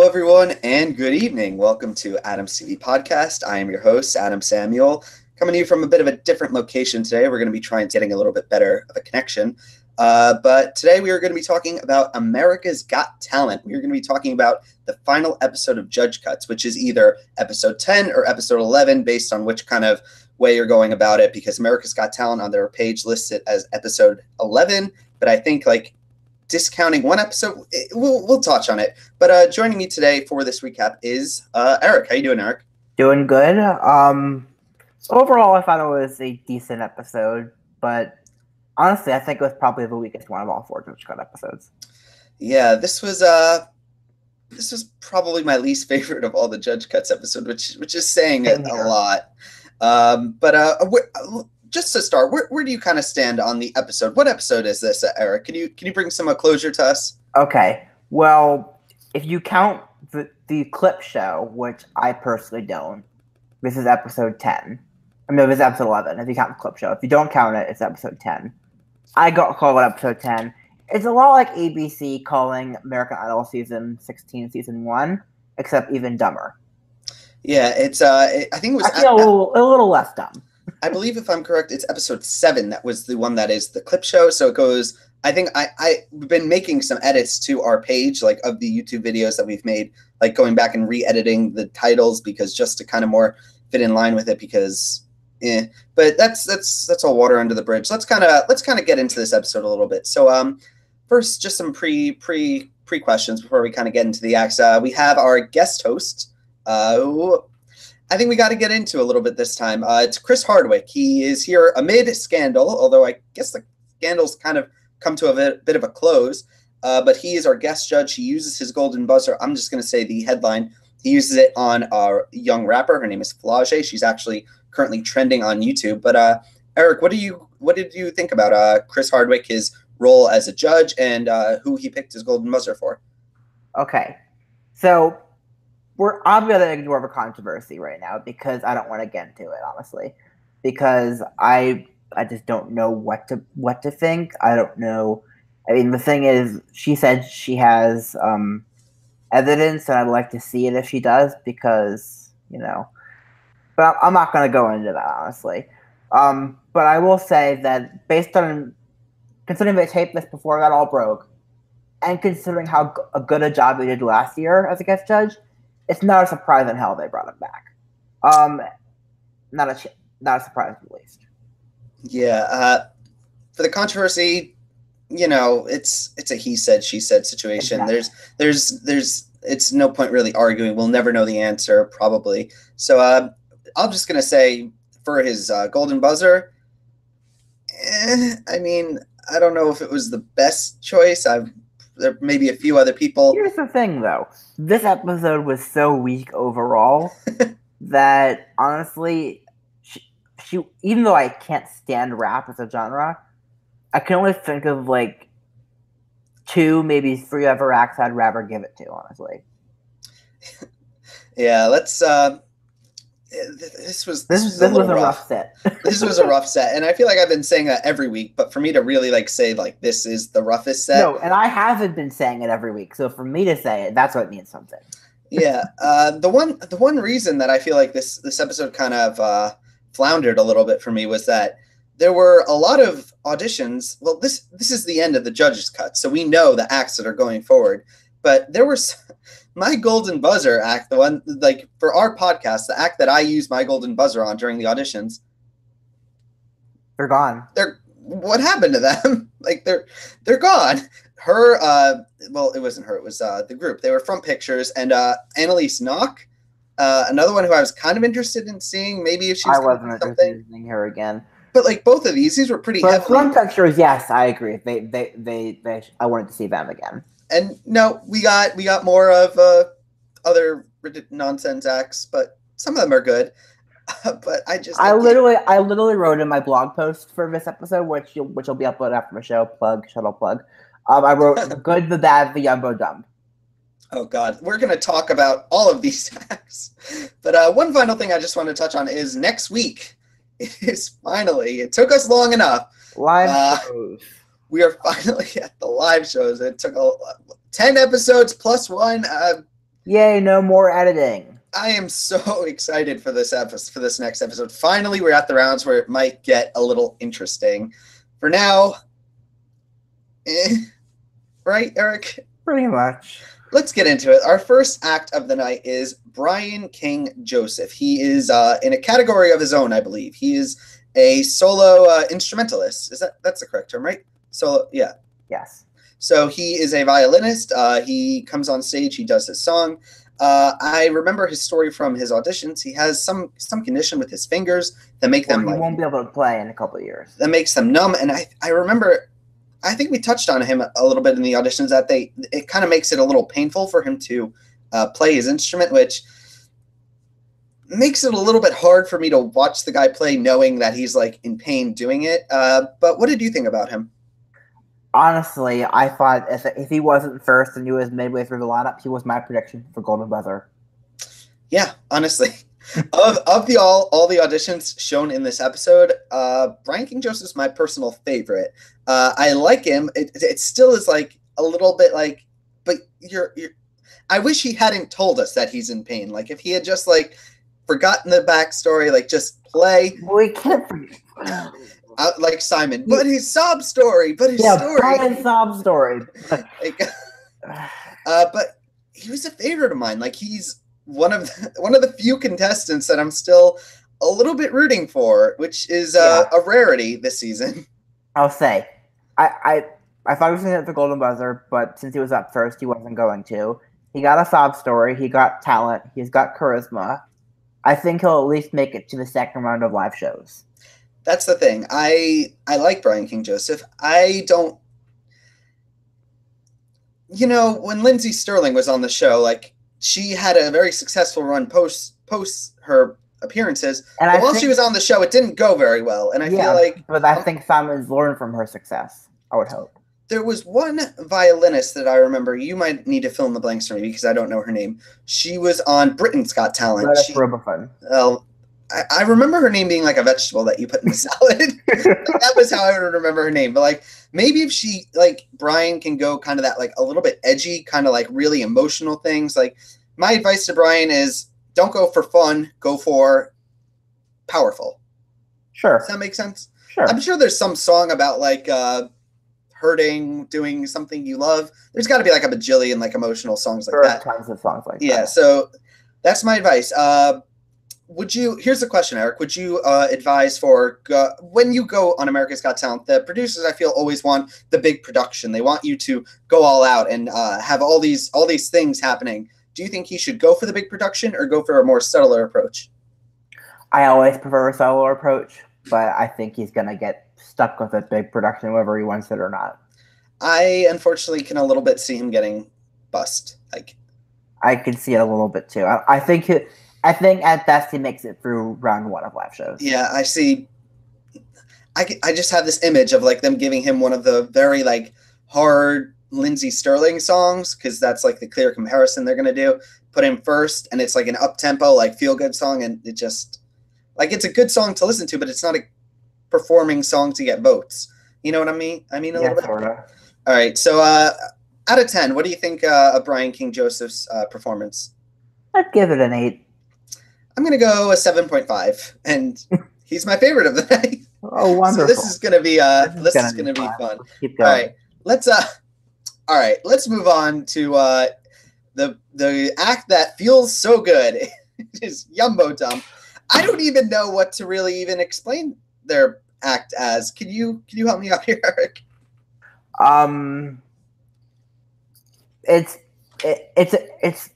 everyone, and good evening. Welcome to Adam's TV Podcast. I am your host, Adam Samuel, coming to you from a bit of a different location today. We're going to be getting a little bit better of a connection. But today we are going to be talking about America's Got Talent. We are going to be talking about the final episode of Judge Cuts, which is either episode 10 or episode 11, based on which kind of way you're going about it, because America's Got Talent on their page lists it as episode 11. But I think, discounting one episode, we'll touch on it. But joining me today for this recap is Eric. How you doing, Eric? Doing good. Overall, I thought it was a decent episode, but honestly, I think it was probably the weakest one of all four Judge Cut episodes. Yeah, this was probably my least favorite of all the Judge Cuts episodes, which is saying a lot. Just to start, where do you kind of stand on the episode? What episode is this, Eric? Can you bring some closure to us? Okay. Well, if you count the clip show, which I personally don't, this is episode 10. I mean, this is episode 11, if you count the clip show. If you don't count it, it's episode 10. I call it episode 10. It's a lot like ABC calling American Idol season 16 season 1, except even dumber. Yeah, it's I think it was actually a little less dumb. I believe, if I'm correct, it's episode 7 that was the one that is the clip show. So it goes, I think I've been making some edits to our page, of the YouTube videos that we've made, going back and re-editing the titles, because just to kind of more fit in line with it, because but that's all water under the bridge. Let's kind of get into this episode a little bit. So first, just some pre questions before we kind of get into the acts. We have our guest host, who I think we got to get into a little bit this time. It's Chris Hardwick. He is here amid scandal, although I guess the scandal's kind of come to a bit of a close. But he is our guest judge. He uses his golden buzzer. I'm just going to say the headline. He uses it on our young rapper. Her name is Flau'jae. She's actually currently trending on YouTube. But Eric, what did you think about Chris Hardwick, his role as a judge, and who he picked his golden buzzer for? Okay, so I'm going to ignore the controversy right now because I don't want to get into it, honestly, because I just don't know what to think. I don't know. I mean, the thing is, she said she has evidence, and I'd like to see it if she does, because, but I'm not going to go into that, honestly. But I will say that based on considering they taped this before it got all broke, and considering how good a job they did last year as a guest judge, it's not a surprise in hell they brought him back. Not a surprise, at least. Yeah. For the controversy, it's a he said, she said situation. Exactly. There's it's no point really arguing. We'll never know the answer, probably. So I'm just gonna say, for his golden buzzer, I mean, I don't know if it was the best choice. There may be a few other people. Here's the thing, though. This episode was so weak overall that, honestly, she even though I can't stand rap as a genre, I can only think of, 2, maybe 3 other acts I'd rather give it to, honestly. Yeah, let's... This was a rough set. This was a rough set, and I feel like I've been saying that every week. But for me to really say this is the roughest set, no, and I haven't been saying it every week. So for me to say it, that's what means something. Yeah, the one reason that I feel like this episode kind of floundered a little bit for me was that there were a lot of auditions. Well, this is the end of the judges' cut, so we know the acts that are going forward. But there was my golden buzzer act, the one for our podcast, the act that I used my golden buzzer on during the auditions. They're gone. What happened to them? They're gone. Her, well, it wasn't her. It was the group. They were from pictures, and Annalise Knock, another one who I was kind of interested in seeing. Maybe if she was I wasn't interested in seeing her again. But both of these were pretty heavily. From pictures, yes, I agree. They I wanted to see them again. And no, we got more of other nonsense acts, but some of them are good. But I literally wrote in my blog post for this episode, which will be uploaded after the show. Shuttle plug. I wrote the good, the bad, the yumbo dumb. Oh God, we're gonna talk about all of these acts. But one final thing I just want to touch on is next week. It took us long enough. Live shows. We are finally at the live shows. It took 10 episodes plus one. Yay, no more editing. I am so excited for this for this next episode. Finally, we're at the rounds where it might get a little interesting. For now, right, Eric? Pretty much. Let's get into it. Our first act of the night is Brian King Joseph. He is in a category of his own, I believe. He is a solo instrumentalist. That's the correct term, right? Solo, yeah. Yes. So he is a violinist. He comes on stage. He does his song. I remember his story from his auditions. He has some condition with his fingers that make them he won't be able to play in a couple of years. That makes them numb. And I remember, I think we touched on him a little bit in the auditions that it kind of makes it a little painful for him to play his instrument, which makes it a little bit hard for me to watch the guy play knowing that he's like in pain doing it. But what did you think about him? Honestly, I thought if he wasn't first and he was midway through the lineup, he was my prediction for Golden Buzzer. Yeah, honestly. of all the auditions shown in this episode, Brian King Joseph's my personal favorite. I like him. It still is like a little bit like, but you're I wish he hadn't told us that he's in pain. Like if he had just like forgotten the backstory, like just play. We can't forget. Like Simon, but his sob story, but his story. Brian's sob story. Like, but he was a favorite of mine. Like he's one of the few contestants that I'm still a little bit rooting for, which is a rarity this season. I'll say, I thought he was going to hit the Golden Buzzer, but since he was up first, he wasn't going to. He got a sob story. He got talent. He's got charisma. I think he'll at least make it to the second round of live shows. That's the thing. I like Brian King Joseph. I don't. You know, when Lindsay Sterling was on the show, like she had a very successful run post her appearances. And while she was on the show, it didn't go very well. And I feel like, but I think Simon's learned from her success. I would hope. There was one violinist that I remember. You might need to fill in the blanks for me because I don't know her name. She was on Britain's Got Talent. Well, I remember her name being like a vegetable that you put in the salad. That was how I would remember her name. But like maybe if she like Brian can go kind of that like a little bit edgy, kind of like really emotional things. Like my advice to Brian is don't go for fun, go for powerful. Sure. Does that make sense? Sure. I'm sure there's some song about like hurting, doing something you love. There's got to be like a bajillion like emotional songs like that. Tons of songs like that. Yeah, so that's my advice. Here's the question, Eric. Would you advise for when you go on America's Got Talent, the producers I feel always want the big production. They want you to go all out and have all these things happening. Do you think he should go for the big production or go for a more subtler approach? I always prefer a subtler approach, but I think he's going to get stuck with a big production whether he wants it or not. I unfortunately can a little bit see him getting bust. Like I can see it a little bit too. I think at best he makes it through round one of live shows. Yeah, I see. I just have this image of like them giving him one of the very like hard Lindsay Sterling songs because that's like the clear comparison they're gonna do. Put him first, and it's like an up tempo like feel good song, and it just like it's a good song to listen to, but it's not a performing song to get votes. You know what I mean? A little bit. Sorta. All right, so out of 10, what do you think of Brian King Joseph's performance? I'd give it an 8. I'm going to go a 7.5, and he's my favorite of the night. Oh, wonderful! So this is going to be fun. Keep going. All right, let's move on to the act that feels so good. It is Yumbo Dump. I don't even know what to really even explain their act as. Can you help me out here, Eric? It's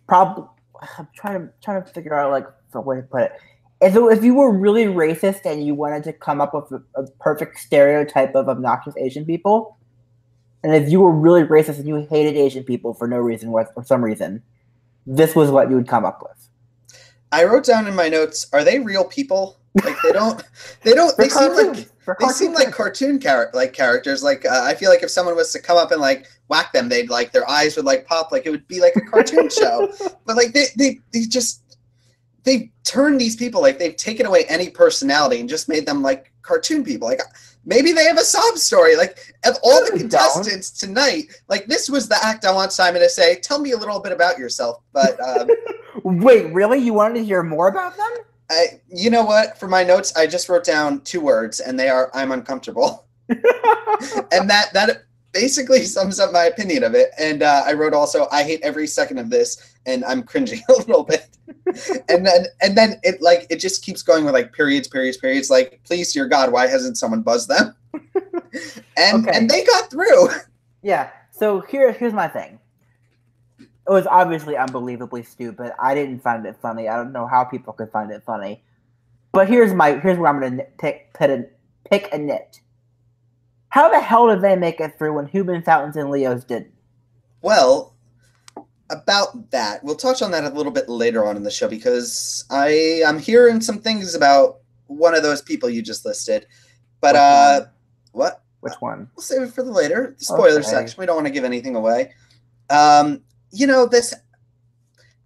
probably. I'm trying to figure out like the way to put it. If you were really racist and you wanted to come up with a perfect stereotype of obnoxious Asian people, and if you were really racist and you hated Asian people for no reason for some reason, this was what you would come up with. I wrote down in my notes: are they real people? Like they seem like cartoon characters. Like I feel like if someone was to come up and like whack them, they'd like their eyes would like pop, like it would be like a cartoon show. But like they've turned these people, like they've taken away any personality and just made them like cartoon people. Like Maybe they have a sob story. Like, of all the They contestants tonight, like, this was the act I want Simon to say, tell me a little bit about yourself. But Wait, really? You wanted to hear more about them? you know what? For my notes, I just wrote down 2 words, and they are I'm uncomfortable. And that basically sums up my opinion of it. And I wrote also, I hate every second of this, and I'm cringing a little bit. and then it just keeps going with like periods. Like, please, dear God, why hasn't someone buzzed them? And they got through. Yeah. So here's my thing. It was obviously unbelievably stupid. I didn't find it funny. I don't know how people could find it funny. But here's where I'm gonna pick a nit. How the hell did they make it through when Human Fountains and Leos didn't? Well, about that, we'll touch on that a little bit later on in the show, because I'm hearing some things about one of those people you just listed. But what? Which one? We'll save it for the later, the spoiler section. We don't want to give anything away. This,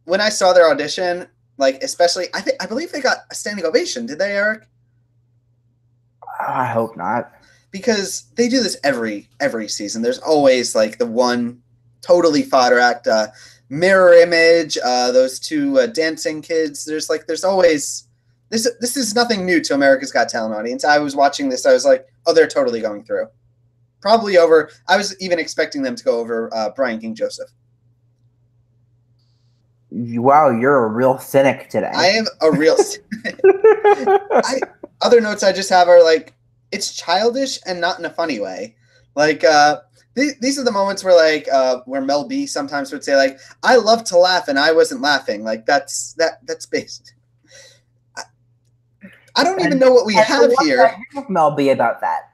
when I saw their audition, like, especially, I believe they got a standing ovation. Did they, Eric? I hope not. Because they do this every season. There's always like the one totally fodder act, Mirror Image, those 2 dancing kids. There's always this is nothing new to America's Got Talent audience. I was watching this, I was like, oh, they're totally going through. Probably over, I was even expecting them to go over Brian King Joseph. Wow, you're a real cynic today. I am a real cynic. Other notes I just have are like, it's childish and not in a funny way. Like, these are the moments where, like, where Mel B sometimes would say, like, I love to laugh and I wasn't laughing. Like, that's based. I don't even know what we have here. Mel B about that.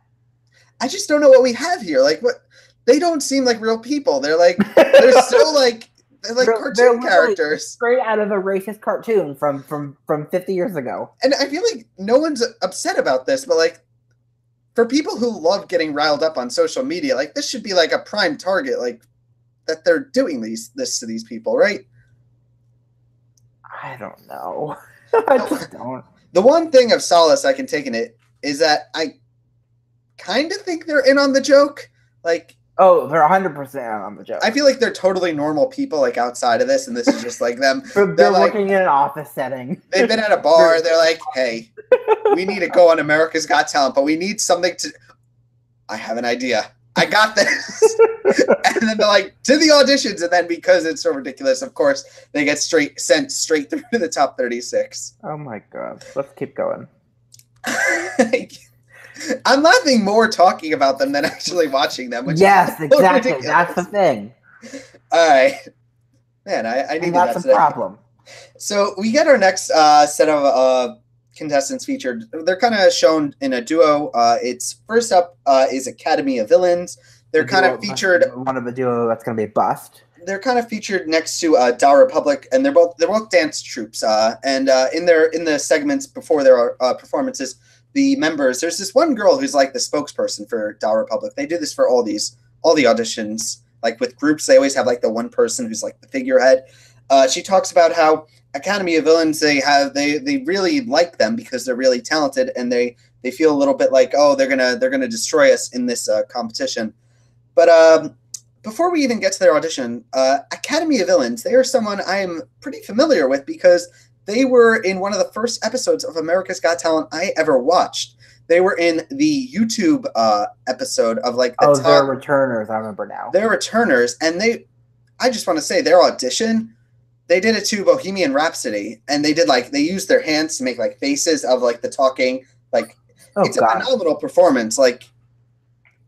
I just don't know what we have here. Like, what? They don't seem like real people. They're like, they're so like, they're like cartoon characters. Straight out of a racist cartoon from 50 years ago. And I feel like no one's upset about this, but like, for people who love getting riled up on social media, like, this should be like a prime target, like, that they're doing this to these people, right? I don't know. I just don't. The one thing of solace I can take in it is that I kind of think they're in on the joke. Like, oh, they're 100% on the joke. I feel like they're totally normal people, like, outside of this, and this is just like them. They're like, working in an office setting. They've been at a bar. They're like, hey, we need to go on America's Got Talent, but we need something to... I have an idea. I got this. And then they're like, to the auditions, and then because it's so ridiculous, of course, they get sent straight through to the top 36. Oh my God. Let's keep going. I'm laughing more talking about them than actually watching them. Which yes, is exactly. ridiculous. That's the thing. All right. Man, I need that today. Problem. So we get our next set of contestants featured. They're kind of shown in a duo. It's first up is Academy of Villains. They're kind of featured. One of the duo that's going to be a bust. They're kind of featured next to Da Republic, and they're both dance troupes. And in the segments before their performances, the members, there's this one girl who's like the spokesperson for Da Republic. They do this for all the auditions. Like with groups, they always have like the one person who's like the figurehead. She talks about how Academy of Villains, they really like them because they're really talented, and they feel a little bit like, oh, they're gonna destroy us in this competition. But before we even get to their audition, Academy of Villains, they are someone I am pretty familiar with because they were in one of the first episodes of America's Got Talent I ever watched. They were in the YouTube episode of like the top. They're returners. I remember now. They're returners, and I just want to say their audition. They did it to Bohemian Rhapsody, and they used their hands to make like faces of like the talking. Like it's a phenomenal performance. Like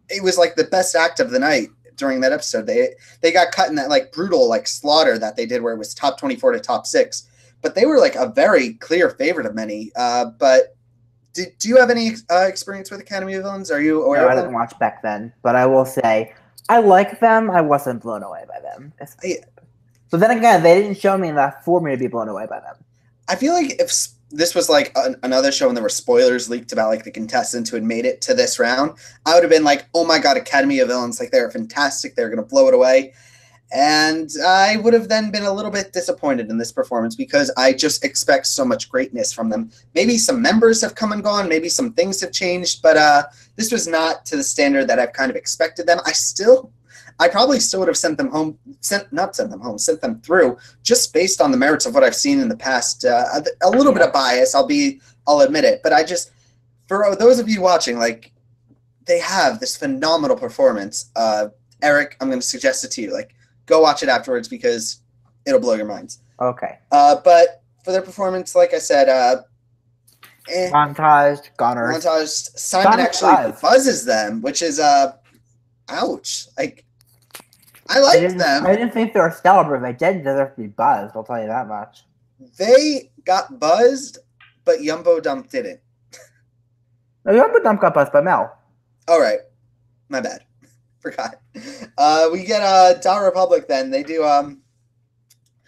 it was like the best act of the night during that episode. They got cut in that like brutal like slaughter that they did where it was top 24 to top 6. But they were like a very clear favorite of many. But do you have any experience with Academy of Villains? Are you aware of them? I didn't watch back then, but I will say I like them. I wasn't blown away by them. But then again, they didn't show me enough for me to be blown away by them. I feel like if this was like another show and there were spoilers leaked about like the contestants who had made it to this round, I would have been like, oh my God, Academy of Villains, like they're fantastic. They're going to blow it away. And I would have then been a little bit disappointed in this performance because I just expect so much greatness from them. Maybe some members have come and gone, maybe some things have changed, but this was not to the standard that I've kind of expected them. I probably still would have sent them through just based on the merits of what I've seen in the past. A little bit of bias, I'll admit it, but for those of you watching, like, they have this phenomenal performance. Eric, I'm going to suggest it to you. Like, go watch it afterwards because it'll blow your minds. Okay. But for their performance, like I said, montaged, goners. Montaged. Simon actually buzzes them, which is ouch. Like, I liked them. I didn't think they were stellar, but they did deserve to be buzzed. I'll tell you that much. They got buzzed, but Yumbo Dump didn't. No, Yumbo Dump got buzzed by Mel. All right, my bad. Forgot. We get Da Republic then. They do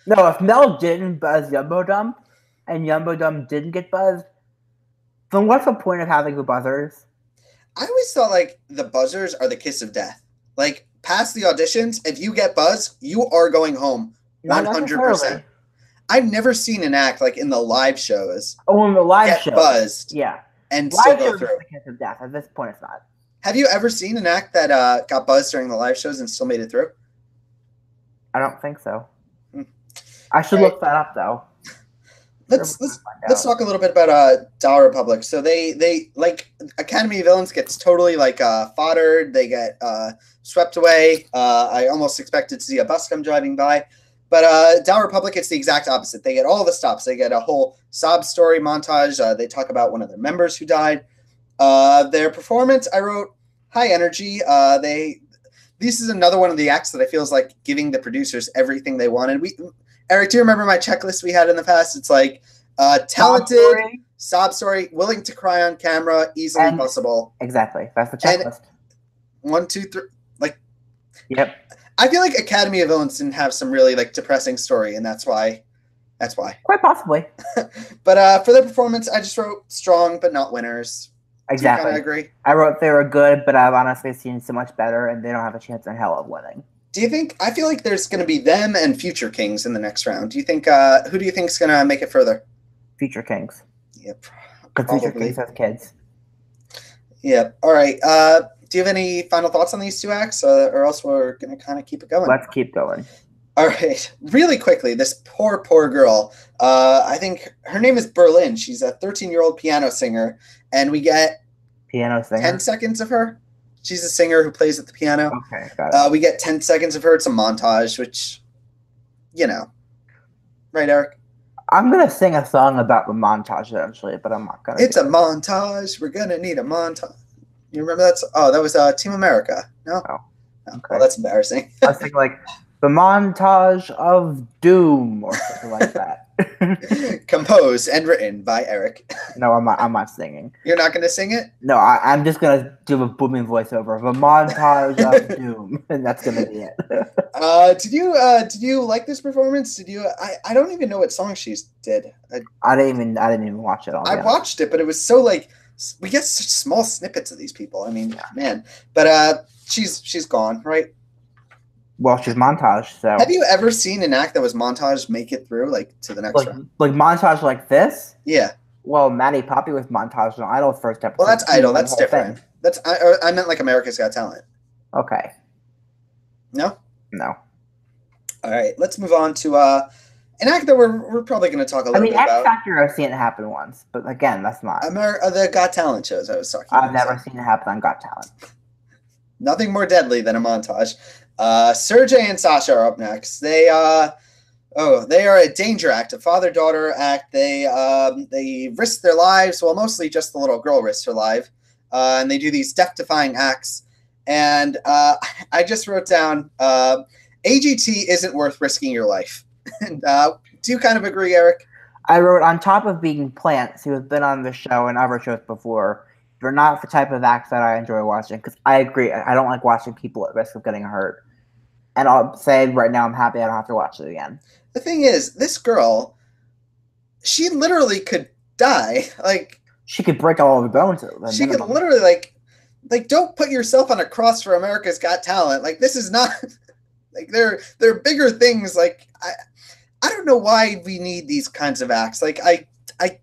No, if Mel didn't buzz Yumbo Dump and Yumbo Dump didn't get buzzed, then what's the point of having the buzzers? I always thought like the buzzers are the kiss of death. Like, past the auditions, if you get buzzed, you are going home 100%. I've never seen an act like in the live shows. Oh, in the live show, buzzed. Yeah, and live still go through. The kiss of death. At this point, it's not. Have you ever seen an act that got buzzed during the live shows and still made it through? I don't think so. I should look that up though. Let's talk a little bit about Da Republic. So they like Academy of Villains gets totally like foddered. They get swept away. I almost expected to see a bus come driving by, but Da Republic, it's the exact opposite. They get all the stops. They get a whole sob story montage. They talk about one of their members who died. Their performance, I wrote high energy. This is another one of the acts that I feel is like giving the producers everything they wanted. Eric, do you remember my checklist we had in the past? It's like talented, sob story, willing to cry on camera, easily possible. Exactly. That's the checklist. And 1, 2, 3. Like, yep. I feel like Academy of Villains didn't have some really like depressing story, and that's why. Quite possibly. But for their performance, I just wrote strong but not winners. Exactly. Do you kind of agree? I wrote they were good, but I've honestly seen so much better, and they don't have a chance in hell of winning. Do you think? I feel like there's going to be them and Future Kings in the next round. Do you think? Who do you think is going to make it further? Future Kings. Yep. Because Future Kings has kids. Yep. All right. Do you have any final thoughts on these two acts, or else we're going to kind of keep it going? Let's keep going. All right. Really quickly, this poor girl. I think her name is Berlin. She's a 13-year-old piano singer, and we get 10 seconds of her. She's a singer who plays at the piano. Okay, got it. We get 10 seconds of her. It's a montage, which, right, Eric? I'm going to sing a song about the montage eventually, but I'm not going to. It's a montage. We're going to need a montage. You remember that? Oh, that was Team America. No? Oh, okay. Well, that's embarrassing. I was thinking like the montage of doom or something like that. Composed and written by Eric. No, I'm not singing. You're not going to sing it? No, I'm just going to do a booming voiceover of a montage of doom, and that's going to be it. Did you like this performance? I don't even know what song she did. I didn't even watch it all. I watched it, but it was so like we get such small snippets of these people. I mean, man. But she's gone, right? Well, she's montage. So have you ever seen an act that was montage make it through like to the next round? Like montage like this? Yeah. Well, Maddie Poppy was montage on Idol's first episode. Well, that's Idol. That's different. Thing. I meant like America's Got Talent. Okay. No. No. All right. Let's move on to an act that we're probably going to talk a little bit about. X Factor, I've seen it happen once, but again, that's not the Got Talent shows I was talking about. I've never seen it happen on Got Talent. Nothing more deadly than a montage. Sergey and Sasha are up next. They are a danger act, a father-daughter act. They risk their lives. Well, mostly just the little girl risks her life, and they do these death-defying acts. And I just wrote down, AGT isn't worth risking your life. And, do you kind of agree, Eric? I wrote, on top of being plants who have been on the show and other shows before, they're not the type of acts that I enjoy watching, because I agree. I don't like watching people at risk of getting hurt. And I'll say right now I'm happy I don't have to watch it again. The thing is, this girl, she literally could die. Like, she could break all of her bones. She could literally, like, don't put yourself on a cross for America's Got Talent. Like, this is not Like there are bigger things. Like I don't know why we need these kinds of acts. Like I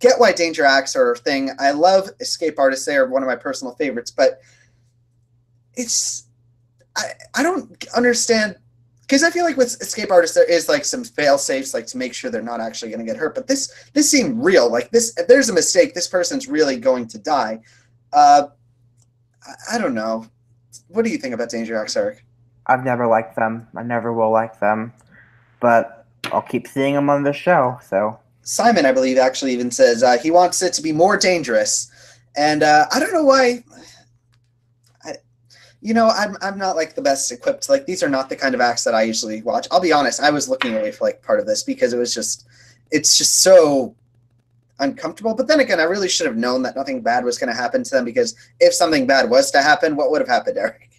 get why danger acts are a thing. I love escape artists. They are one of my personal favorites, but it's I don't understand, because I feel like with escape artists there is like some fail safes, like to make sure they're not actually going to get hurt. But this seemed real. Like this, if there's a mistake, this person's really going to die. I don't know. What do you think about danger acts, Eric? I've never liked them. I never will like them, but I'll keep seeing them on the show. So Simon, I believe, actually even says he wants it to be more dangerous, and I don't know why. I'm not like the best equipped. Like these are not the kind of acts that I usually watch. I'll be honest. I was looking away for like part of this because it's just so uncomfortable. But then again, I really should have known that nothing bad was going to happen to them, because if something bad was to happen, what would have happened, Eric?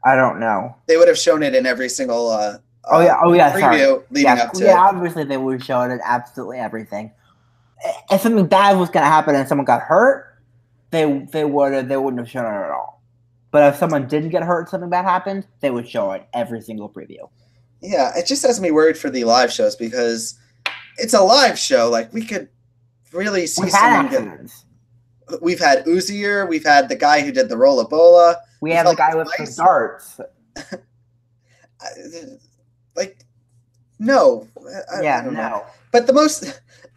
I don't know. They would have shown it in every single preview leading up to it. Yeah, obviously they would show it in absolutely everything. If something bad was going to happen and someone got hurt, they wouldn't have shown it at all. But if someone didn't get hurt, something bad happened, they would show it every single preview. Yeah, it just has me worried for the live shows, because it's a live show. Like we could really see someone We've had Uzier. We've had the guy who did the Rollabola. We have the guy with the darts. Like, no. I don't know. But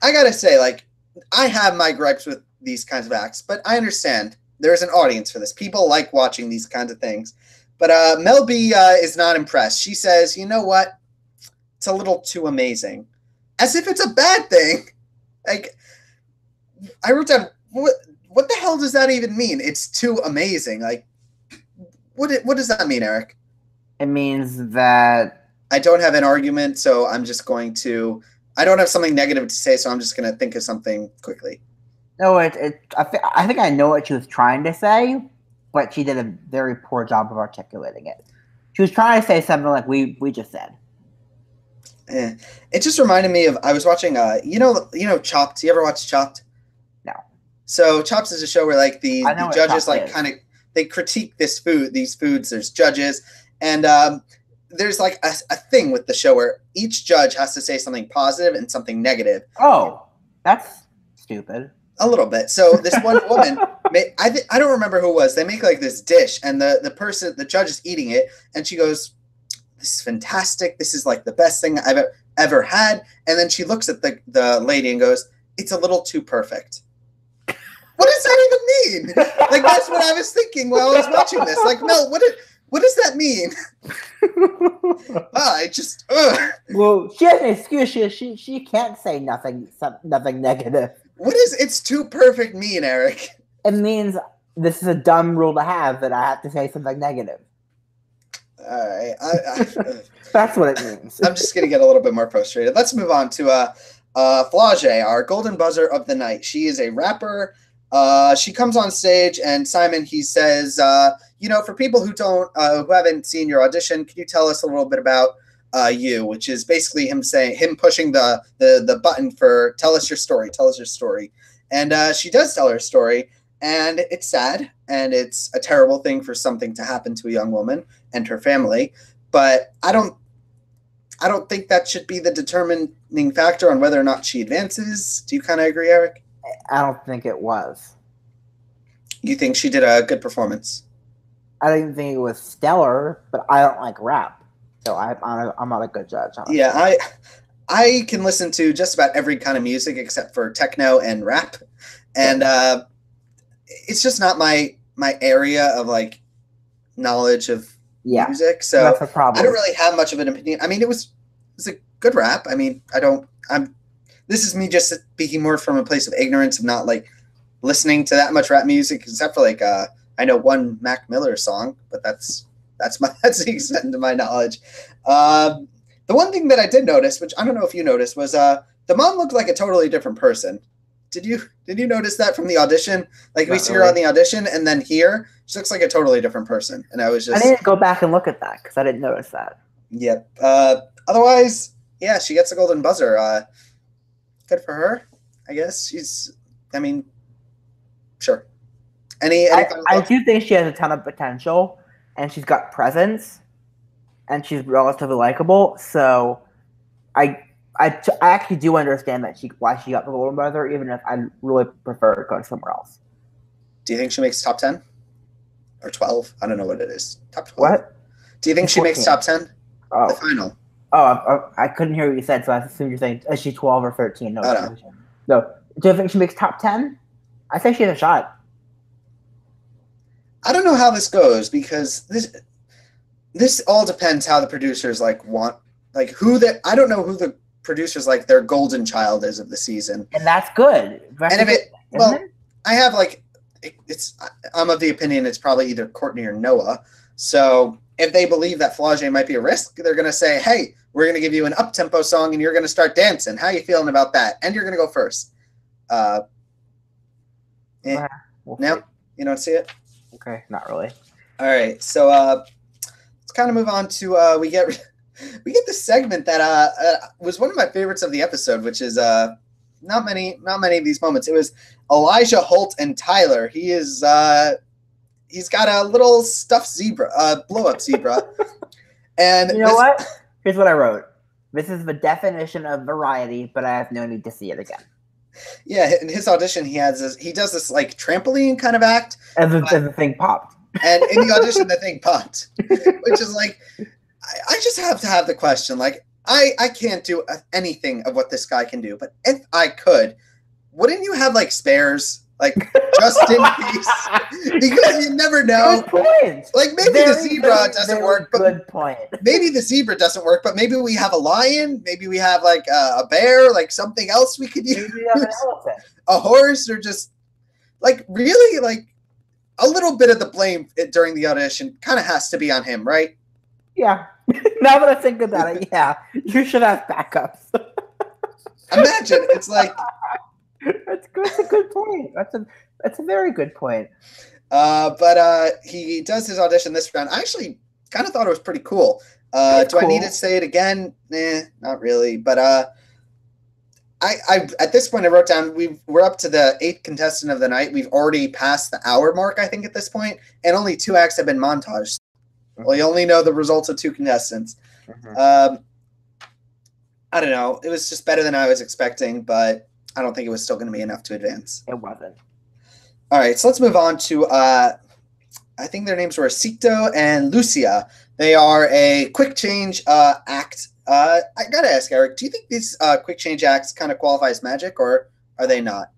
I gotta say, like, I have my gripes with these kinds of acts, but I understand. There's an audience for this. People like watching these kinds of things. But Mel B is not impressed. She says, you know what? It's a little too amazing. As if it's a bad thing. Like, I wrote down, what the hell does that even mean? It's too amazing. Like, what does that mean, Eric? It means that I don't have an argument, so I'm just going to... I don't have something negative to say, so I'm just going to think of something quickly. No, I think I know what she was trying to say, but she did a very poor job of articulating it. She was trying to say something like we just said. It just reminded me of, I was watching, Chopped. You ever watch Chopped? No. So Chopped is a show where like the judges like kind of, they critique these foods. There's judges, and there's like a thing with the show where each judge has to say something positive and something negative. Oh, that's stupid. A little bit. So this one woman, I don't remember who it was. They make like this dish, and the judge is eating it, and she goes, "This is fantastic. This is like the best thing I've ever had." And then she looks at the lady and goes, "It's a little too perfect." What does that even mean? Like that's what I was thinking while I was watching this. Like, Mel, what does that mean? Well, she has an excuse. She can't say nothing negative. What does "it's too perfect" mean, Eric? It means this is a dumb rule to have, that I have to say something negative. All right. That's what it means. I'm just going to get a little bit more frustrated. Let's move on to Flau'jae, our golden buzzer of the night. She is a rapper. She comes on stage, and Simon, he says, for people who who haven't seen your audition, can you tell us a little bit about you? Which is basically him pushing the button for tell us your story. And she does tell her story, and it's sad, and it's a terrible thing for something to happen to a young woman and her family. But I don't think that should be the determining factor on whether or not she advances. Do you kind of agree, Eric? I don't think it was. You think she did a good performance? I didn't think it was stellar, but I don't like rap, so I'm not a good judge. Honestly. Yeah, I can listen to just about every kind of music except for techno and rap, and it's just not my area of like knowledge of music. So that's the problem. I don't really have much of an opinion. I mean, it was a good rap. I mean, this is me just speaking more from a place of ignorance of not like listening to that much rap music, except for like I know one Mac Miller song, but that's the extent of my knowledge. The one thing that I did notice, which I don't know if you noticed, was the mom looked like a totally different person. Did you notice that from the audition? Like we see her on the audition, and then here she looks like a totally different person. And I didn't go back and look at that because I didn't notice that. Yep. Otherwise, yeah, she gets a golden buzzer. Good for her, I guess. Sure. I do think she has a ton of potential, and she's got presence, and she's relatively likable. So I actually do understand that why she got the Golden Brother, even if I really prefer to go somewhere else. Do you think she makes top 10 or 12? I don't know what it is. Top 12. What? Do you think she makes top 10? Oh. The final. I couldn't hear what you said, so I assume you're saying is she 12 or 13? No. Oh, no. Do you think she makes top 10? I think she has a shot. I don't know how this goes because this all depends how the producers want I don't know who the producers their golden child is of the season, and that's good. I have I'm of the opinion it's probably either Courtney or Noah. So if they believe that Flau'jae might be a risk, they're going to say, hey, we're going to give you an up-tempo song and you're going to start dancing. How you feeling about that? And you're going to go first. No, you don't see it? Okay, not really. All right, so let's kind of move on to we get this segment that was one of my favorites of the episode, which is not many of these moments. It was Elijah Holt and Tyler. He's got a little stuffed zebra, blow-up zebra. And you know what? Here's what I wrote. This is the definition of variety, but I have no need to see it again. Yeah, in his audition, he does this trampoline kind of act. And the thing popped. And in the audition, the thing popped, which is I just have to have the question. I can't do anything of what this guy can do, but if I could, wouldn't you have spares? Just in case, because you never know. Good point. Maybe the zebra doesn't work. Good point. Maybe the zebra doesn't work, but maybe we have a lion. Maybe we have a bear, something else we could use. Maybe we have an elephant. A horse, or just really a little bit of the blame during the audition kind of has to be on him, right? Yeah. Now that I think about it, yeah, you should have backups. Imagine it's That's a good point. That's a very good point. But he does his audition this round. I actually kind of thought it was pretty cool. Do cool. I need to say it again? Not really. But I at this point I wrote down we're up to the 8th contestant of the night. We've already passed the hour mark, I think, at this point, and only 2 acts have been montaged. Well, you only know the results of 2 contestants. I don't know. It was just better than I was expecting, but I don't think it was still going to be enough to advance. It wasn't. All right, so let's move on to, I think their names were Sicto and Lucia. They are a quick change act. I got to ask, Eric, do you think these quick change acts kind of qualify as magic, or are they not?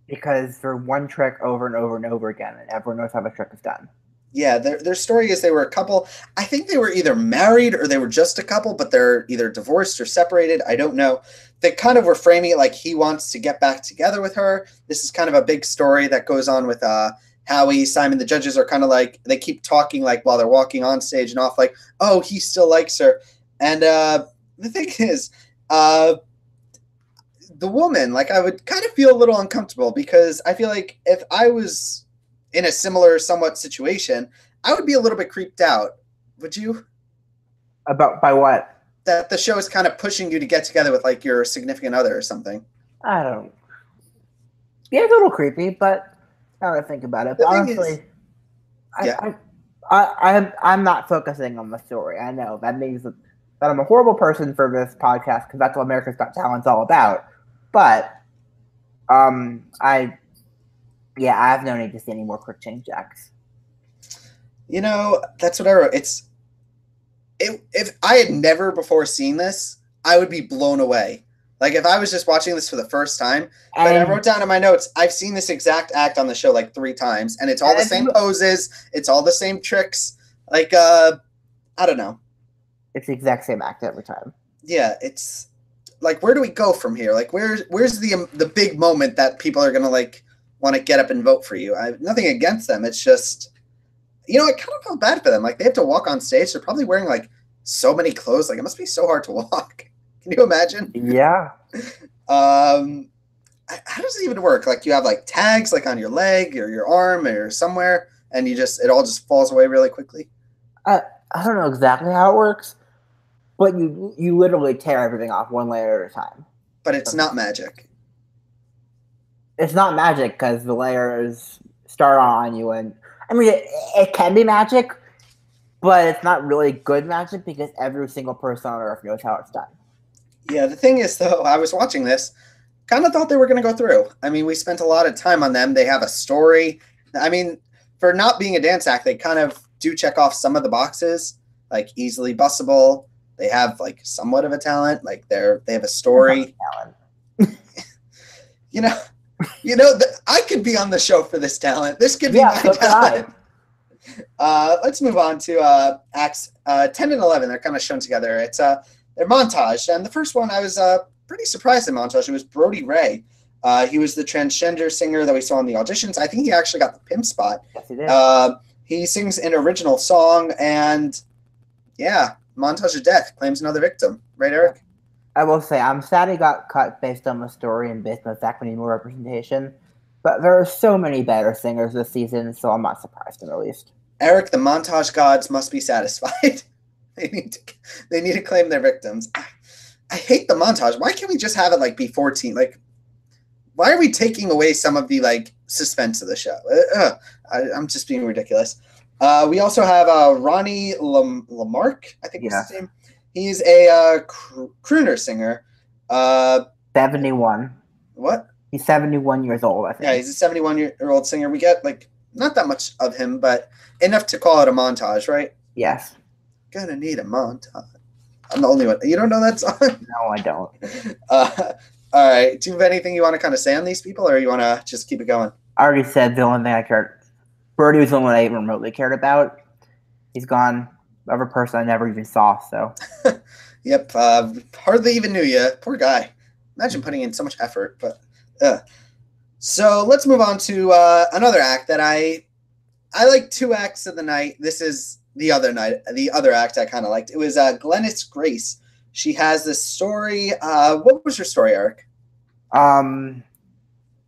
Because they're one trick over and over and over again, and everyone knows how the trick is done. Yeah, their story is they were a couple. I think they were either married or they were just a couple, but they're either divorced or separated. I don't know. They kind of were framing it like he wants to get back together with her. This is kind of a big story that goes on with Howie, Simon. The judges are kind of they keep talking while they're walking on stage and off oh, he still likes her. And the thing is, the woman, I would kind of feel a little uncomfortable because I feel like if I was in a similar somewhat situation, I would be a little bit creeped out. Would you? By what? That the show is kind of pushing you to get together with your significant other or something. I don't. Yeah, it's a little creepy, but now that I think about it, but honestly, I'm not focusing on the story. I know that means that I'm a horrible person for this podcast because that's what America's Got Talent's all about. But I have no need to see any more quick change acts. That's what I wrote. If I had never before seen this, I would be blown away. If I was just watching this for the first time, but I wrote down in my notes, I've seen this exact act on the show 3 times, and it's all the same poses, it's all the same tricks. I don't know. It's the exact same act every time. Yeah, it's where do we go from here? Where's the big moment that people are gonna want to get up and vote for you? I have nothing against them. It's just, I kind of felt bad for them. They have to walk on stage. They're probably wearing so many clothes. It must be so hard to walk. Can you imagine? Yeah. How does it even work? You have tags on your leg or your arm or somewhere, and it all just falls away really quickly. I don't know exactly how it works, but you literally tear everything off one layer at a time. But it's not magic. It's not magic because the layers start on you, and I mean it can be magic, but it's not really good magic because every single person on Earth knows how it's done. Yeah, the thing is, though, I was watching this, kind of thought they were going to go through. I mean, we spent a lot of time on them. They have a story. I mean, for not being a dance act, they kind of do check off some of the boxes, like easily busable. They have like somewhat of a talent. Like they have a story. you know, I could be on the show for this talent. This could be my talent. Let's move on to acts 10 and 11. They're kind of shown together. It's their montage, and the first one I was pretty surprised in montage. It was Brody Ray. He was the transgender singer that we saw in the auditions. I think he actually got the pimp spot. Yes, he did. He sings an original song, and yeah, montage of death claims another victim. Right, Eric? I will say I'm sad he got cut based on the story and based on the fact we need more representation. But there are so many better singers this season, so I'm not surprised in the least. Eric, the montage gods must be satisfied. They need to claim their victims. I hate the montage. Why can't we just have it like be 14? Like, why are we taking away some of the like suspense of the show? I'm just being ridiculous. We also have Ronnie Lamarck, I think is his name. He's a crooner singer. 71. What? He's 71 years old, I think. Yeah, he's a 71-year-old singer. We get like not that much of him, but enough to call it a montage, right? Yes. Gonna need a montage. I'm the only one. You don't know that song? No, I don't. All right. Do you have anything you want to kind of say on these people, or you want to just keep it going? I already said the only thing I cared. Birdie was the only one I even remotely cared about. He's gone. Other person I never even saw. So. Yep. Hardly even knew you. Poor guy. Imagine putting in so much effort. But so let's move on to another act that I like. 2 acts of the night. This is the other night. The other act I kind of liked. It was Glennis Grace. She has this story. What was her story, Eric?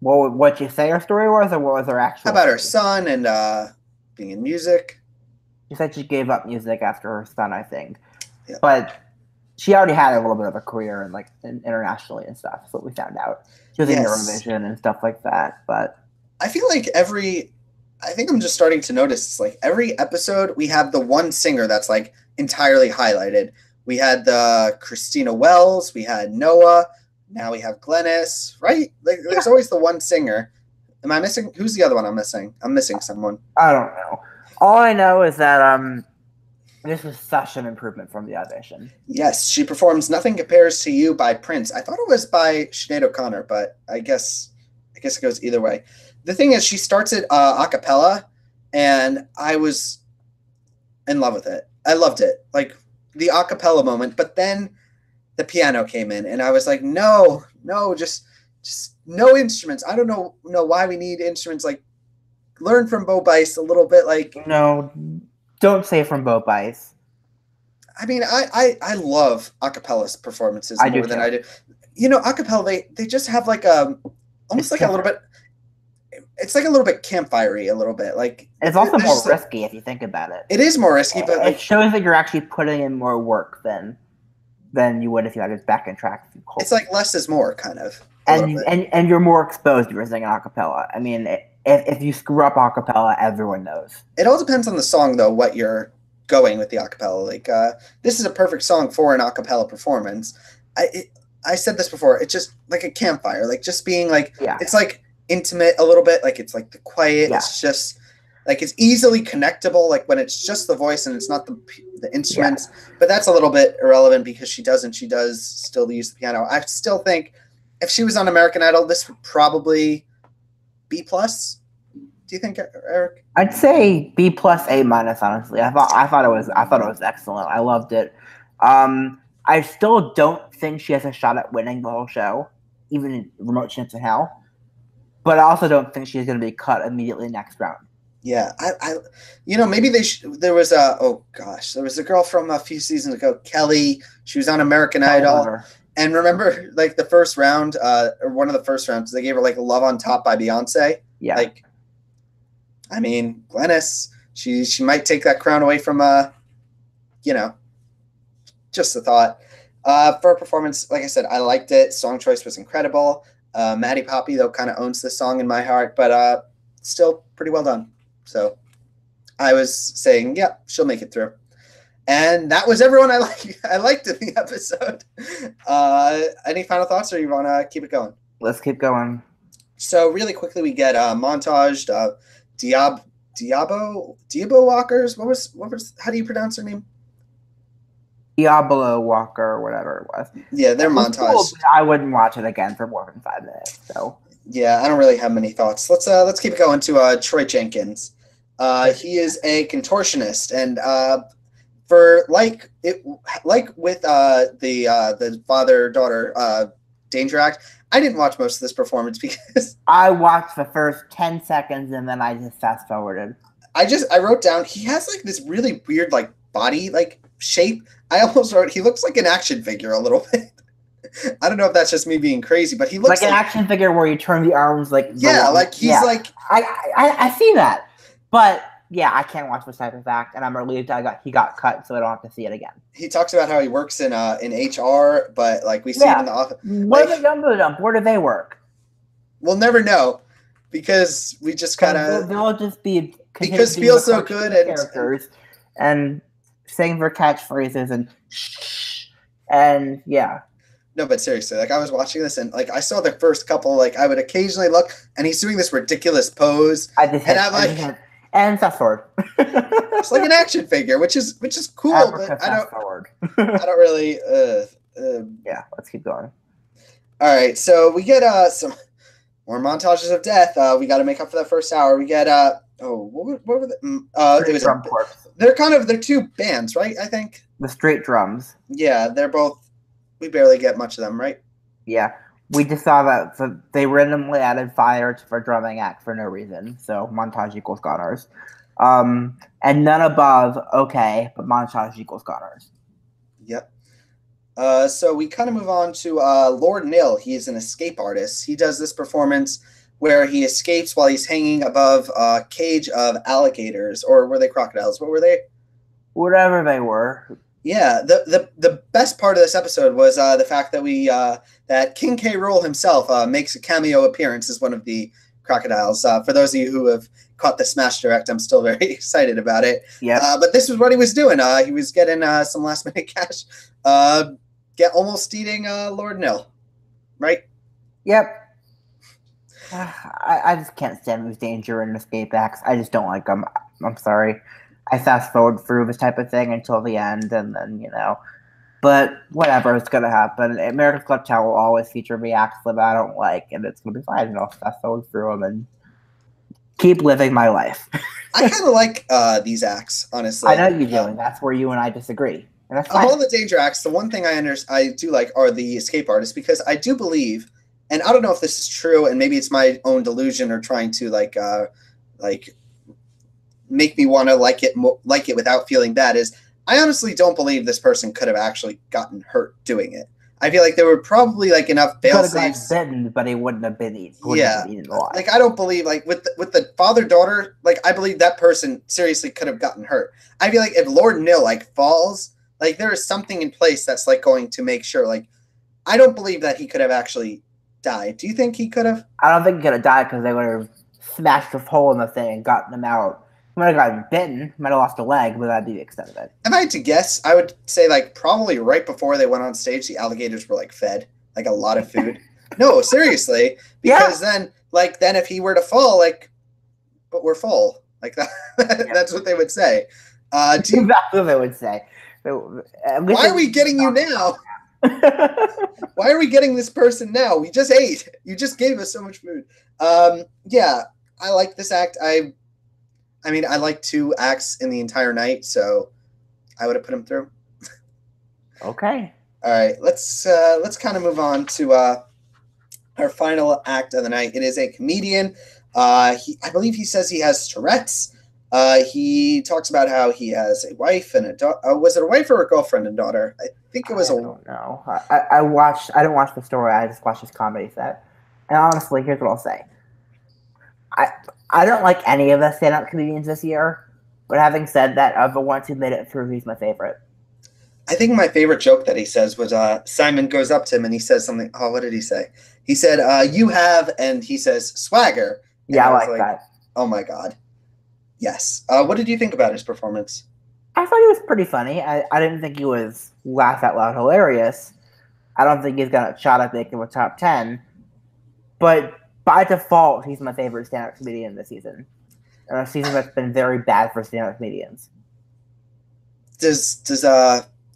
What you say her story was, or what was her actual? How about story? her son and being in music? She said she gave up music after her son, I think. Yeah. But she already had a little bit of a career and internationally and stuff. That's what we found out. She was in Eurovision and stuff like that. But I feel like I think I'm just starting to notice it's like every episode we have the one singer that's like entirely highlighted. We had the Christina Wells, we had Noah, now we have Glennis, right? Like there's always the one singer. Am I missing? Who's the other one I'm missing? I'm missing someone. I don't know. All I know is that this was such an improvement from the audition. Yes, she performs "Nothing Compares to You" by Prince. I thought it was by Sinead O'Connor, but I guess it goes either way. The thing is, she starts it a cappella, and I was in love with it. I loved it, like the a cappella moment. But then the piano came in, and I was like, no, just no instruments. I don't know why we need instruments. Like, learn from Bo Bice a little bit. Like, no, don't say from Bo Bice. I mean, I love a cappella performances more than I do. A cappella, they just have like almost like a little bit. It's like a little bit campfire-y, a little bit. Like it's also more risky if you think about it. It is more risky, but it shows that you're actually putting in more work than you would if you had his backing track. It's like less is more, kind of. And you're more exposed if you're singing a cappella. I mean, if you screw up a cappella, everyone knows. It all depends on the song, though, what you're going with the a cappella. Like, this is a perfect song for an a cappella performance. I said this before. It's just like a campfire, like just being like, it's like intimate a little bit, like it's like the quiet. It's just like it's easily connectable, like when it's just the voice and it's not the instruments. But that's a little bit irrelevant because she does still use the piano. I still think if she was on American Idol, this would probably B+. Do you think, Eric? I'd say B+, A-. Honestly, I thought it was excellent. I loved it. I still don't think she has a shot at winning the whole show, even in remote chance in hell. But I also don't think she's going to be cut immediately next round. Yeah, maybe there was a girl from a few seasons ago, Kelly. She was on American Idol, and remember, like the first round, or one of the first rounds, they gave her like "Love on Top" by Beyonce. Yeah, like, I mean, Glennis, she might take that crown away from just a thought. For a performance, like I said, I liked it. Song choice was incredible. Maddie Poppy, though, kind of owns this song in my heart, but still pretty well done. So I was saying, yeah, she'll make it through. And that was everyone I liked in the episode. Any final thoughts, or you want to keep it going? Let's keep going. So really quickly, we get montaged Diabo Walkers. What was? How do you pronounce her name? Diablo Walker, or whatever it was. Yeah, they're montaged. Cool, I wouldn't watch it again for more than 5 minutes. So yeah, I don't really have many thoughts. Let's keep going to Troy Jenkins. He is a contortionist, and for like with the father-daughter Danger Act, I didn't watch most of this performance because I watched the first 10 seconds and then I just fast forwarded. I wrote down he has like this really weird like body like shape. I almost wrote he looks like an action figure a little bit. I don't know if that's just me being crazy, but he looks like an action figure where you turn the arms like like he's like I see that, but yeah, I can't watch this type of act, and I'm relieved he got cut, so I don't have to see it again. He talks about how he works in HR, but like we see him in the office. What are they done with them? Where do they work? We'll never know because we just kind of they'll just be because feels so good and characters and saying their catchphrases and yeah. No, but seriously, like I was watching this and like I saw the first couple. Like I would occasionally look, and he's doing this ridiculous pose, and fast forward. It's like an action figure, which is cool, but I don't really. Yeah, let's keep going. All right, so we get some more montages of death. We got to make up for that first hour. We get what were the? It was drum corps. They're two bands, right? I think the straight drums. Yeah, they're both. We barely get much of them, right? Yeah. We just saw that they randomly added fire for drumming act for no reason. So montage equals goners. And none above, okay, but montage equals goners. Yep. So we kind of move on to Lord Nil. He is an escape artist. He does this performance where he escapes while he's hanging above a cage of alligators. Or were they crocodiles? What were they? Whatever they were. Yeah, the best part of this episode was the fact that that King K. Rool himself makes a cameo appearance as one of the crocodiles. For those of you who have caught the Smash Direct, I'm still very excited about it. Yeah. But this was what he was doing. He was getting some last minute cash. Almost eating Lord Nil, right? Yep. I just can't stand these danger and escape acts. I just don't like them. I'm sorry. I fast forward through this type of thing until the end, and then, but whatever, it's going to happen. America's Got Talent will always feature me acts that I don't like, and it's going to be fine. I'll fast forward through them and keep living my life. I kind of like these acts, honestly. I know you do, and that's where you and I disagree. And that's fine. Of all the danger acts, the one thing I do like are the escape artists, because I do believe, and I don't know if this is true, and maybe it's my own delusion or trying to make me want to like it without feeling bad, is I honestly don't believe this person could have actually gotten hurt doing it. I feel like there were probably like enough fail safes. Bitten, but he wouldn't have been eaten. Like I don't believe like with the father-daughter, like I believe that person seriously could have gotten hurt. I feel like if Lord Nil like falls, like there is something in place that's like going to make sure. Like I don't believe that he could have actually died. Do you think he could have? I don't think he could have died because they would have smashed a hole in the thing and gotten him out. He might have gotten bitten, might have lost a leg, but that'd be the extent of it. If I had to guess, I would say like probably right before they went on stage, the alligators were like fed like a lot of food. No, seriously, because then if he were to fall, like, but we're full, like that. That's what they would say. That's what they would say. Why are we getting you now? Why are we getting this person now? We just ate. You just gave us so much food. Yeah, I like this act. I mean, I like 2 acts in the entire night, so I would have put him through. Okay. All right, let's kind of move on to our final act of the night. It is a comedian. I believe he says he has Tourette's. He talks about how he has a wife and a daughter. Was it a wife or a girlfriend and daughter? I think it was I don't know. I didn't watch the story. I just watched his comedy set. And honestly, here's what I'll say. I don't like any of the stand-up comedians this year, but having said that, of the ones who made it through, he's my favorite. I think my favorite joke that he says was Simon goes up to him and he says something. Oh, what did he say? He said, you have, and he says, swagger. And yeah, I like that. Oh, my God. Yes. What did you think about his performance? I thought he was pretty funny. I didn't think he was laugh out loud hilarious. I don't think he's got a shot at making a top 10. But by default, he's my favorite stand-up comedian this season. A season that's been very bad for stand-up comedians. Does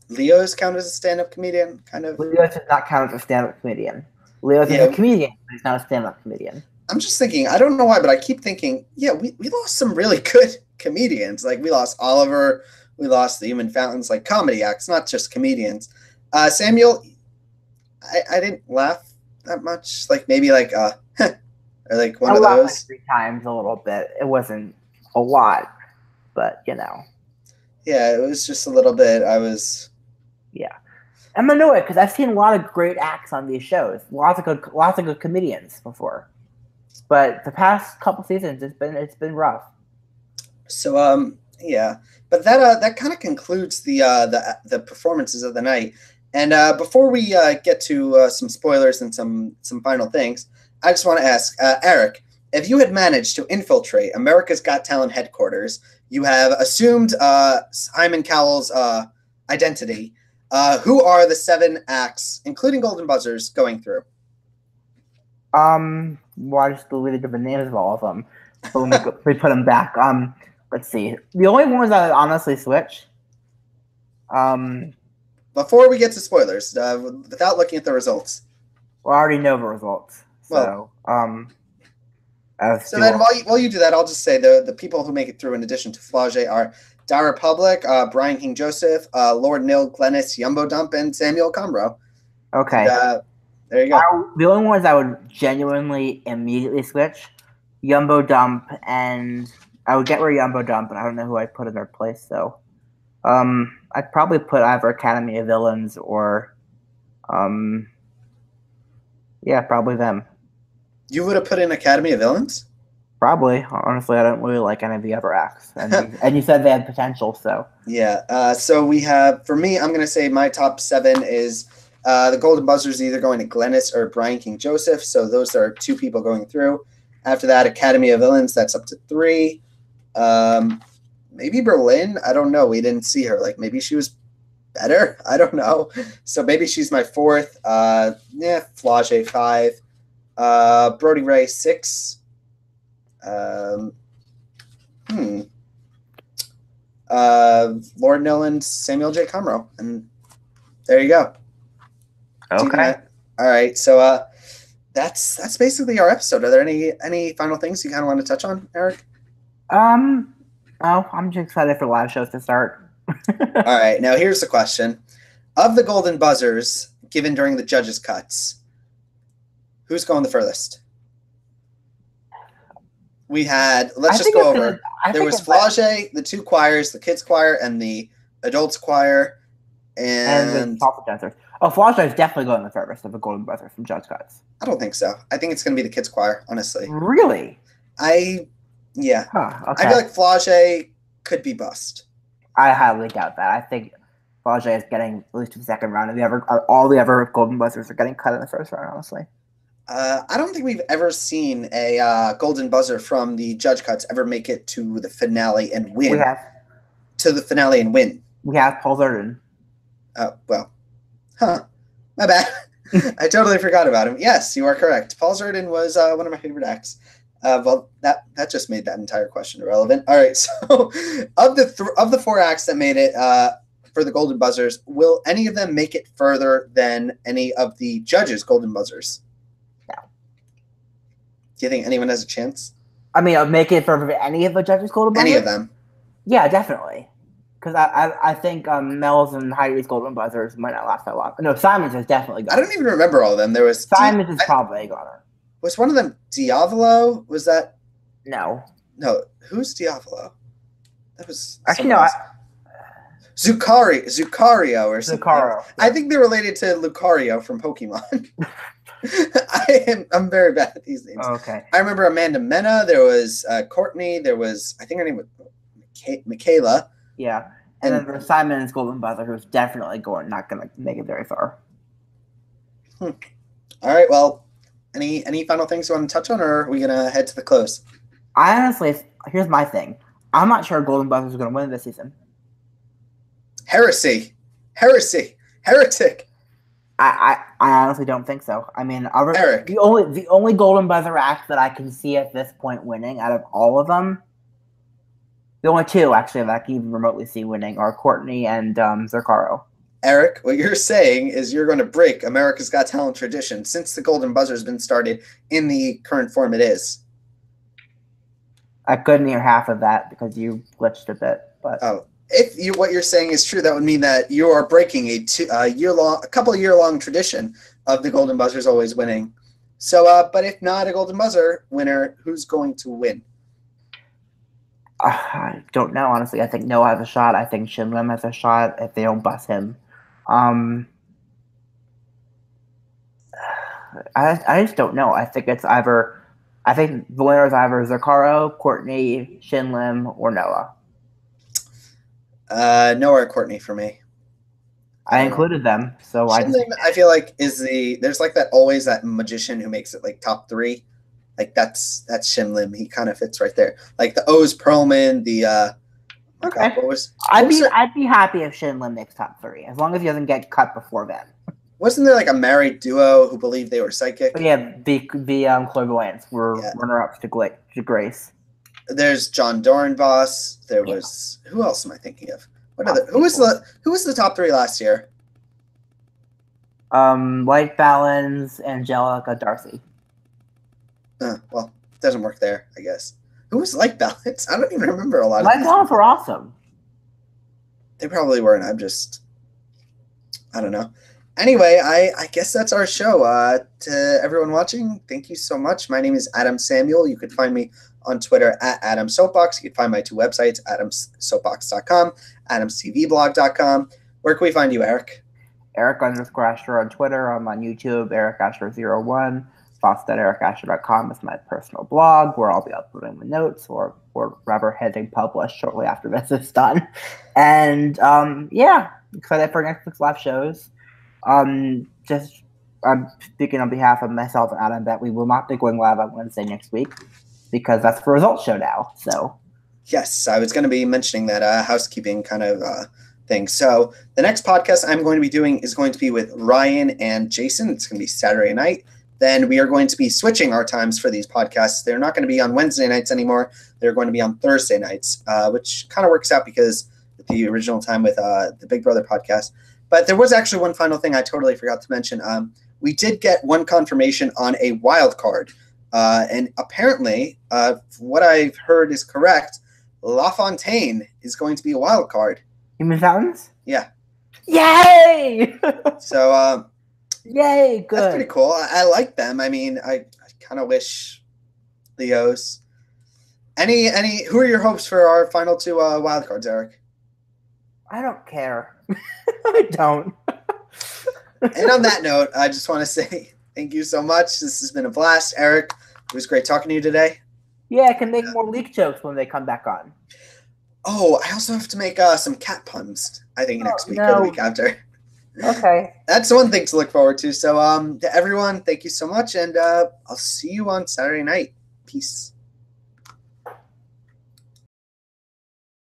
Leo's count as a stand-up comedian? Kind of. Leo does not count as a stand-up comedian. Leo is a comedian, but he's not a stand-up comedian. I'm just thinking, I don't know why, but I keep thinking, yeah, we lost some really good comedians. Like, we lost Oliver, we lost the Human Fountains, like comedy acts, not just comedians. Samuel, I didn't laugh that much. Like, maybe like, or like one of those. Like 3 times a little bit. It wasn't a lot, but you know. Yeah, it was just a little bit. Yeah. I'm annoyed because I've seen a lot of great acts on these shows. Lots of good comedians before. But the past couple seasons it's been rough. So yeah. But that kind of concludes the performances of the night. And before we get to some spoilers and some final things, I just want to ask, Eric, if you had managed to infiltrate America's Got Talent headquarters, you have assumed Simon Cowell's identity. Who are the 7 acts, including Golden Buzzers, going through? Well, I just deleted the names of all of them. So let me put them back. Let's see. The only ones I would honestly switch. Before we get to spoilers, without looking at the results. Well, I already know the results. So, so then while you do that, I'll just say the people who make it through in addition to Flau'jae are Dara Public, Brian King Joseph, Lord Nil, Glennis, Yumbo Dump, and Samuel Comro. Okay. And, there you go. The only ones I would genuinely immediately switch, Yumbo Dump, and I would get rid of Yumbo Dump, and I don't know who I'd put in their place, so. I'd probably put either Academy of Villains or, yeah, probably them. You would have put in Academy of Villains? Probably. Honestly, I don't really like any of the other acts. And you said they had potential, so. Yeah. So we have, for me, I'm going to say my top 7 is the Golden Buzzers either going to Glennis or Brian King Joseph. So those are 2 people going through. After that, Academy of Villains, that's up to 3. Maybe Berlin. I don't know. We didn't see her. Like, maybe she was better. I don't know. So maybe she's my 4th. Flau'jae 5. Brody Ray 6. Lord Nilland, Samuel J. Comro. And there you go. Okay. All right. So that's basically our episode. Are there any final things you kind of want to touch on, Eric? Oh, I'm just excited for live shows to start. All right. Now, here's the question. Of the Golden Buzzers given during the judges' cuts, who's going the furthest? We had, let's just go over. There was Flau'jae, the 2 choirs, the kids' choir, and the adults' choir. And the top dancers. Oh, Flau'jae is definitely going the furthest of the Golden Buzzers from judge cuts. I don't think so. I think it's going to be the kids' choir, honestly. Really? Yeah. Huh, okay. I feel like Flau'jae could be bust. I highly doubt that. I think Flau'jae is getting at least to the second round. All the other Golden Buzzers are getting cut in the first round, honestly. I don't think we've ever seen a Golden Buzzer from the judge cuts ever make it to the finale and win. We have. To the finale and win. We have Paul Zerden. Well. Huh. My bad. I totally forgot about him. Yes, you are correct. Paul Zerden was one of my favorite acts. Well, that just made that entire question irrelevant. All right, so of the 4 acts that made it for the Golden Buzzers, will any of them make it further than any of the judges' Golden Buzzers? No. Do you think anyone has a chance? I mean, I'll make it further than any of the judges' Golden Buzzers? Any of them? Yeah, definitely. Because I think Mel's and Heidi's Golden Buzzers might not last that long. No, Simon's is definitely gone. I don't even remember all of them. There was Simon's is probably gone. Was one of them Diavolo? Was that? No. No. Who's Diavolo? That was actually no. Zucario or something. Zucaro. I think they're related to Lucario from Pokemon. I'm very bad at these names. Okay. I remember Amanda Mena. There was Courtney. There was, I think her name was Michaela. Yeah. And then there's Simon's Golden Buzzer, who's definitely not going to make it very far. All right. Well, any final things you want to touch on, or are we going to head to the close? I honestly, here's my thing. I'm not sure Golden Buzzers are going to win this season. Heresy. Heresy. Heretic. I honestly don't think so. I mean, Eric. the only Golden Buzzer act that I can see at this point winning out of all of them, the only two actually that I can even remotely see winning are Courtney and Zercaro. Eric, what you're saying is you're going to break America's Got Talent tradition since the Golden Buzzer has been started in the current form it is. I couldn't hear half of that because you glitched a bit. But if what you're saying is true, that would mean that you are breaking a couple of year long tradition of the Golden Buzzers always winning. So, but if not a Golden Buzzer winner, who's going to win? I don't know, honestly. I think Noah has a shot. I think Shin Lim has a shot if they don't bust him. I just don't know. I think it's either. I think the winner is either Zercaro, Courtney, Shin Lim, or Noah. Noah or Courtney for me. I included them, so Shin Lim, I feel like there's like that magician who makes it like top 3. Like that's Shin Lim. He kind of fits right there. Like the O's Perlman, okay. God, I'd be happy if Shin Lim makes top 3, as long as he doesn't get cut before then. Wasn't there like a married duo who believed they were psychic? But yeah, the clairvoyants were runner-ups to Grace. There's John Dorenbos. There was who else am I thinking of? Who was the top 3 last year? Light Balance, Angelica, Darcy. Well, it doesn't work there, I guess. Who was Light Balance? I don't even remember a lot of Light Balance were awesome. They probably weren't. I don't know. Anyway, I guess that's our show. To everyone watching, thank you so much. My name is Adam Samuel. You could find me on Twitter at AdamSoapbox. You can find my 2 websites, adamsoapbox.com, adamstvblog.com. Where can we find you, Eric? Eric_Ascher on Twitter. I'm on YouTube, Eric Ascher01. Thoughts.ericascher.com is my personal blog where I'll be uploading the notes or rather hitting publish shortly after this is done. And excited for next week's live shows. I'm speaking on behalf of myself and Adam that we will not be going live on Wednesday next week because that's the results show now. So yes, I was going to be mentioning that housekeeping kind of thing. So the next podcast I'm going to be doing is going to be with Ryan and Jason. It's going to be Saturday night. Then we are going to be switching our times for these podcasts. They're not going to be on Wednesday nights anymore. They're going to be on Thursday nights, which kind of works out because the original time with the Big Brother podcast. But there was actually one final thing I totally forgot to mention. We did get one confirmation on a wild card. And apparently, what I've heard is correct. LaFontaine is going to be a wild card. You mean Fountains? Yeah. Yay! So, yay, good. That's pretty cool. I like them. I mean, I kind of wish Leos. Who are your hopes for our final 2 wild cards, Eric? I don't care. I don't. And on that note, I just want to say thank you so much. This has been a blast, Eric. It was great talking to you today. Yeah, I can make more leak jokes when they come back on. Oh, I also have to make some cat puns, I think, next week or the week after. Okay. That's one thing to look forward to. So to everyone, thank you so much, and I'll see you on Saturday night. Peace.